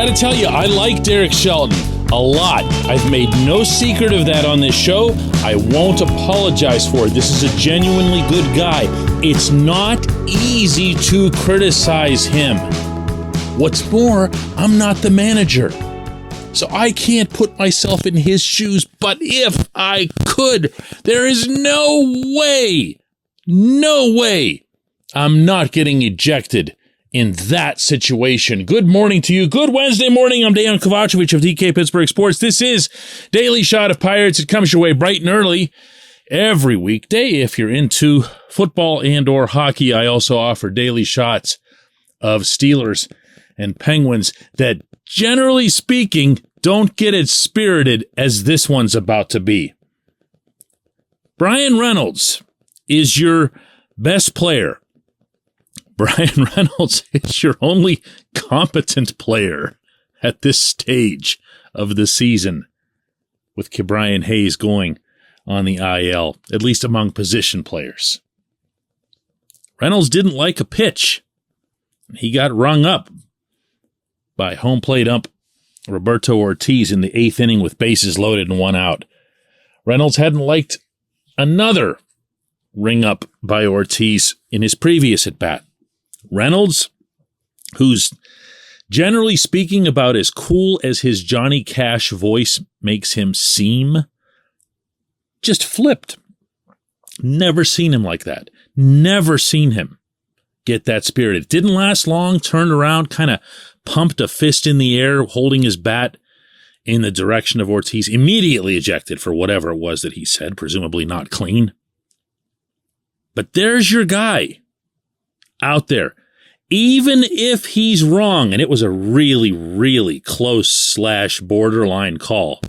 got to tell you, I like Derek Shelton a lot. I've made no secret of that on this show. I won't apologize for it. This is a genuinely good guy. It's not easy to criticize him. What's more, I'm not the manager, so I can't put myself in his shoes. But if I could, there is no way I'm not getting ejected in that situation. Good morning to you. Good Wednesday morning. I'm Dejan Kovacevic of DK Pittsburgh Sports. This is Daily Shot of Pirates. It comes your way bright and early every weekday. If you're into football and or hockey, I also offer daily shots of Steelers and Penguins that, generally speaking, don't get as spirited as this one's about to be. Bryan Reynolds is your best player. Bryan Reynolds is your only competent player at this stage of the season, with Brian Hayes going on the IL, at least among position players. Reynolds didn't like a pitch. He got rung up by home plate ump Roberto Ortiz in the 8th inning with bases loaded and 1 out. Reynolds hadn't liked another ring up by Ortiz in his previous at-bat. Reynolds, who's generally speaking about as cool as his Johnny Cash voice makes him seem, just flipped. Never seen him like that. Never seen him get that spirited. Didn't last long, turned around, kind of pumped a fist in the air, holding his bat in the direction of Ortiz, immediately ejected for whatever it was that he said, presumably not clean. But there's your guy out there. Even if he's wrong, and it was a really, really close / borderline call,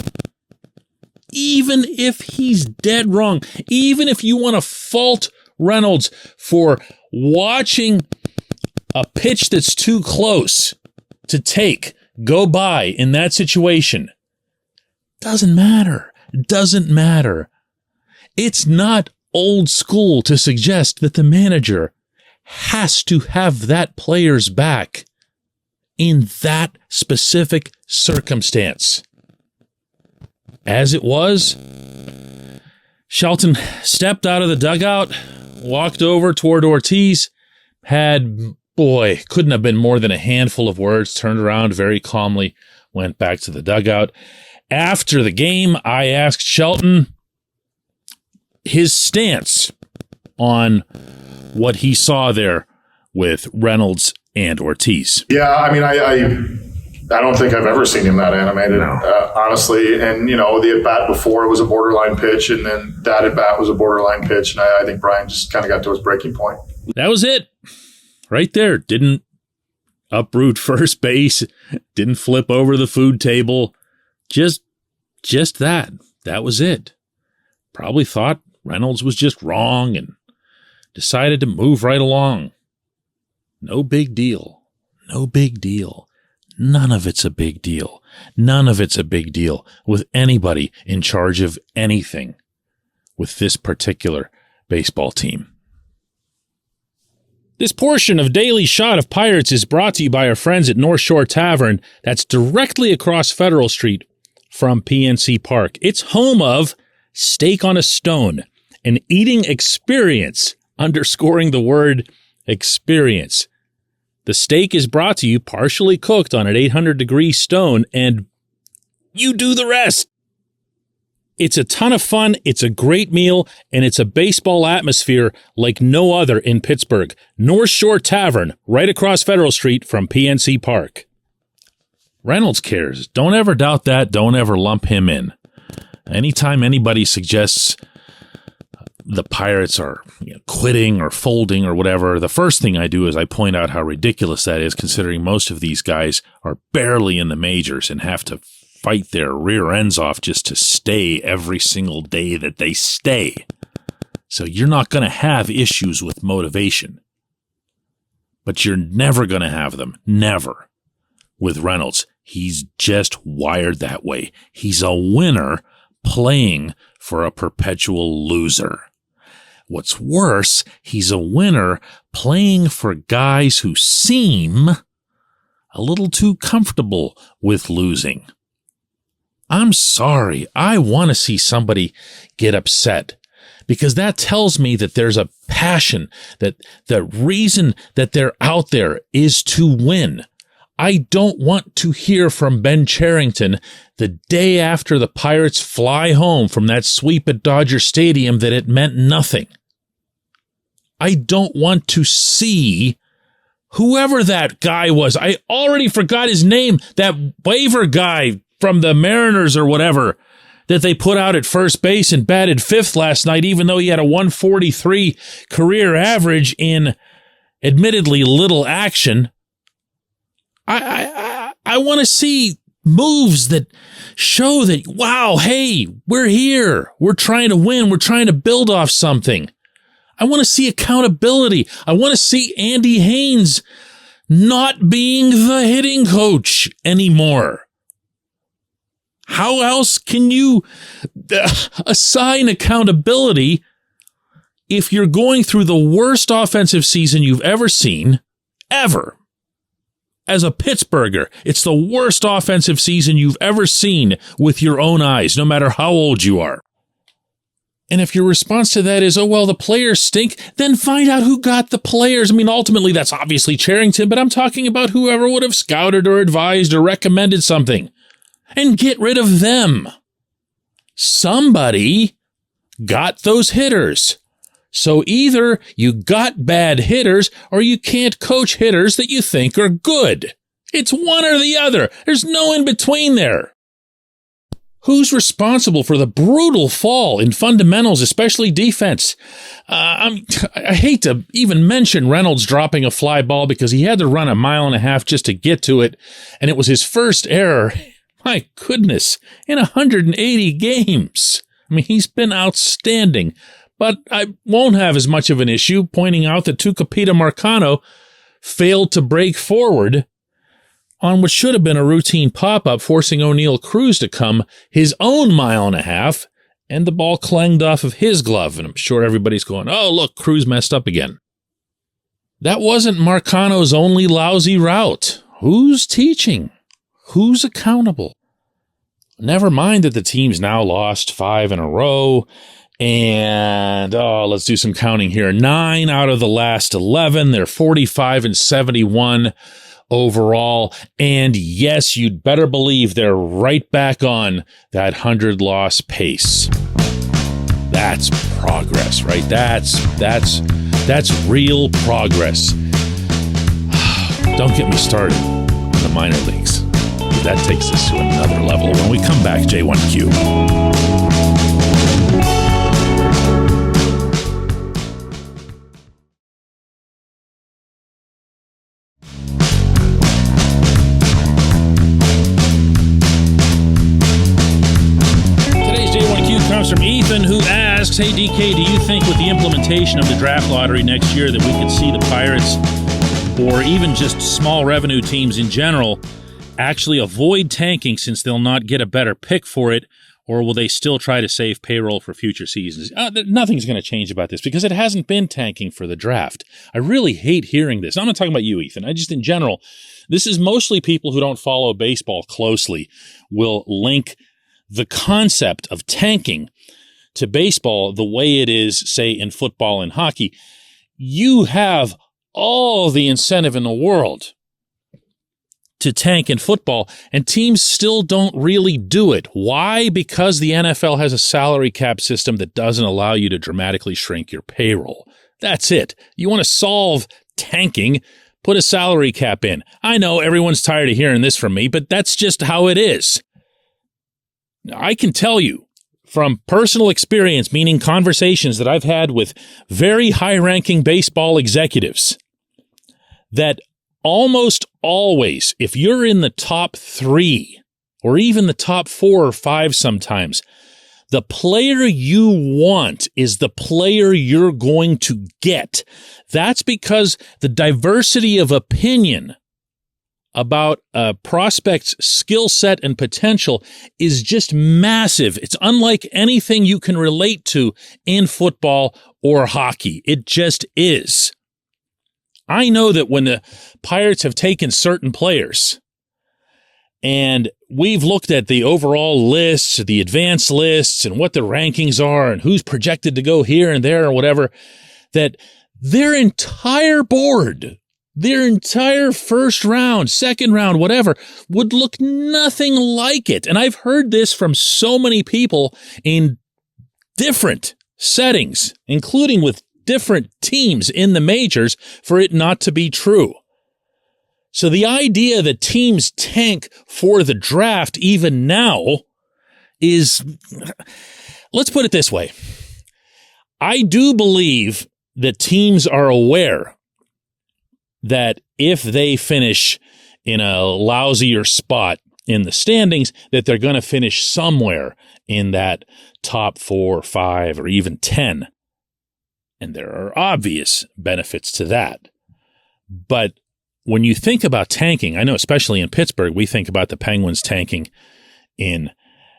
even if he's dead wrong, even if you want to fault Reynolds for watching a pitch that's too close to take go by in that situation, doesn't matter. Doesn't matter. It's not old school to suggest that the manager has to have that player's back in that specific circumstance. As it was, Shelton stepped out of the dugout, walked over toward Ortiz, couldn't have been more than a handful of words, turned around very calmly, went back to the dugout. After the game, I asked Shelton his stance on what he saw there with Reynolds and Ortiz. Yeah, I mean, I don't think I've ever seen him that animated, honestly. And, the at-bat before was a borderline pitch, and then that at-bat was a borderline pitch. And I think Bryan just kind of got to his breaking point. That was it. Right there. Didn't uproot first base. Didn't flip over the food table. Just that. That was it. Probably thought Reynolds was just wrong and decided to move right along. No big deal. No big deal. None of it's a big deal. None of it's a big deal with anybody in charge of anything with this particular baseball team. This portion of Daily Shot of Pirates is brought to you by our friends at North Shore Tavern. That's directly across Federal Street from PNC Park. It's home of Steak on a Stone, an eating experience, underscoring the word experience. The steak is brought to you partially cooked on an 800-degree stone, and you do the rest. It's a ton of fun, it's a great meal, and it's a baseball atmosphere like no other in Pittsburgh. North Shore Tavern, right across Federal Street from PNC Park. Reynolds cares. Don't ever doubt that. Don't ever lump him in. Anytime anybody suggests the Pirates are quitting or folding or whatever, the first thing I do is I point out how ridiculous that is, considering most of these guys are barely in the majors and have to fight their rear ends off just to stay every single day that they stay. So you're not going to have issues with motivation. But you're never going to have them. Never. With Reynolds. He's just wired that way. He's a winner playing for a perpetual loser. What's worse, he's a winner playing for guys who seem a little too comfortable with losing. I'm sorry. I want to see somebody get upset because that tells me that there's a passion, that the reason that they're out there is to win. I don't want to hear from Ben Cherington the day after the Pirates fly home from that sweep at Dodger Stadium that it meant nothing. I don't want to see whoever that guy was. I already forgot his name. That waiver guy from the Mariners or whatever that they put out at first base and batted fifth last night, even though he had a 143 career average in admittedly little action. I want to see moves that show that, wow, hey, we're here. We're trying to win. We're trying to build off something. I want to see accountability. I want to see Andy Haynes not being the hitting coach anymore. How else can you assign accountability if you're going through the worst offensive season you've ever seen, ever? As a Pittsburgher, it's the worst offensive season you've ever seen with your own eyes, no matter how old you are. And if your response to that is, oh, well, the players stink, then find out who got the players. I mean, ultimately, that's obviously Cherington, but I'm talking about whoever would have scouted or advised or recommended something. And get rid of them. Somebody got those hitters. So either you got bad hitters or you can't coach hitters that you think are good. It's one or the other. There's no in between there. Who's responsible for the brutal fall in fundamentals, especially defense? I hate to even mention Reynolds dropping a fly ball because he had to run 1.5 miles just to get to it, and it was his first error. My goodness, in 180 games. I mean, he's been outstanding. But I won't have as much of an issue pointing out that Tucupita Marcano failed to break forward on what should have been a routine pop-up, forcing O'Neal Cruz to come his own 1.5 miles, and the ball clanged off of his glove. And I'm sure everybody's going, oh, look, Cruz messed up again. That wasn't Marcano's only lousy route. Who's teaching? Who's accountable? Never mind that the team's now lost 5 in a row. And, let's do some counting here. 9 out of the last 11. They're 45-71 overall. And yes, you'd better believe they're right back on that 100-loss pace. That's progress, right? That's real progress. Don't get me started on the minor leagues. That takes us to another level. When we come back, J1Q. From Ethan, who asks, hey, DK, do you think with the implementation of the draft lottery next year that we could see the Pirates or even just small revenue teams in general actually avoid tanking since they'll not get a better pick for it, or will they still try to save payroll for future seasons? Nothing's going to change about this because it hasn't been tanking for the draft. I really hate hearing this. I'm not talking about you, Ethan. I just, in general, this is mostly people who don't follow baseball closely will link the concept of tanking to baseball the way it is, say, in football and hockey. You have all the incentive in the world to tank in football, and teams still don't really do it. Why? Because the NFL has a salary cap system that doesn't allow you to dramatically shrink your payroll. That's it. You want to solve tanking, put a salary cap in. I know everyone's tired of hearing this from me, but that's just how it is. I can tell you from personal experience, meaning conversations that I've had with very high-ranking baseball executives, that almost always, if you're in the top 3 or even the top 4 or 5 sometimes, the player you want is the player you're going to get. That's because the diversity of opinion about a prospect's skill set and potential is just massive. It's unlike anything you can relate to in football or hockey. It just is. I know that when the Pirates have taken certain players and we've looked at the overall lists, the advanced lists, and what the rankings are and who's projected to go here and there or whatever, that their entire board, their entire first round, second round, whatever, would look nothing like it. And I've heard this from so many people in different settings, including with different teams in the majors, for it not to be true. So the idea that teams tank for the draft even now is, let's put it this way. I do believe that teams are aware that if they finish in a lousier spot in the standings, that they're going to finish somewhere in that top 4, 5, or even 10. And there are obvious benefits to that. But when you think about tanking, I know especially in Pittsburgh, we think about the Penguins tanking in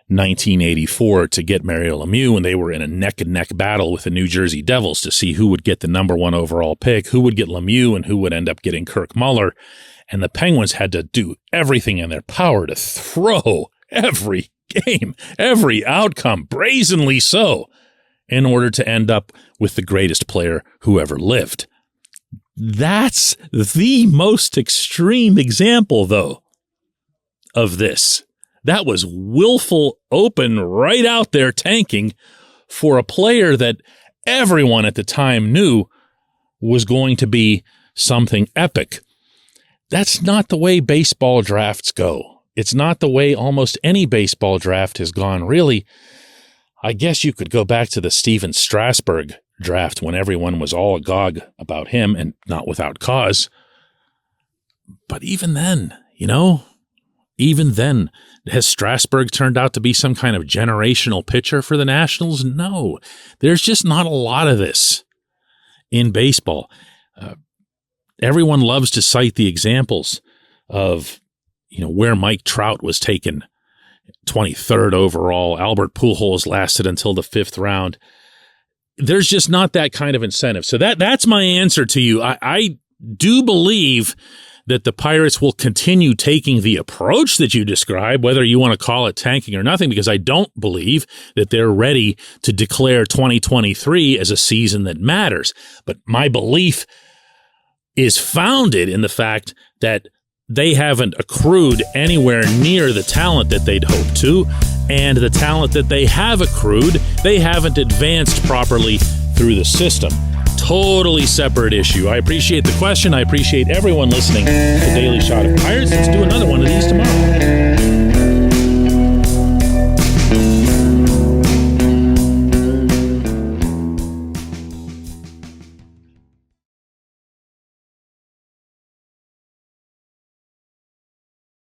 1984 to get Mario Lemieux when they were in a neck-and-neck battle with the New Jersey Devils to see who would get the number 1 overall pick, who would get Lemieux, and who would end up getting Kirk Muller. And the Penguins had to do everything in their power to throw every game, every outcome, brazenly so, in order to end up with the greatest player who ever lived. That's the most extreme example, though, of this. That was willful, open, right out there tanking for a player that everyone at the time knew was going to be something epic. That's not the way baseball drafts go. It's not the way almost any baseball draft has gone, really. I guess you could go back to the Steven Strasburg draft when everyone was all agog about him, and not without cause. But even then, even then, has Strasburg turned out to be some kind of generational pitcher for the Nationals? No, there's just not a lot of this in baseball. Everyone loves to cite the examples of, where Mike Trout was taken 23rd overall. Albert Pujols lasted until the 5th round. There's just not that kind of incentive. So that's my answer to you. I do believe that the Pirates will continue taking the approach that you describe, whether you want to call it tanking or nothing, because I don't believe that they're ready to declare 2023 as a season that matters. But my belief is founded in the fact that they haven't accrued anywhere near the talent that they'd hoped to, and the talent that they have accrued, they haven't advanced properly through the system. Totally separate issue. I appreciate the question. I appreciate everyone listening to Daily Shot of Pirates. Let's do another one of these tomorrow.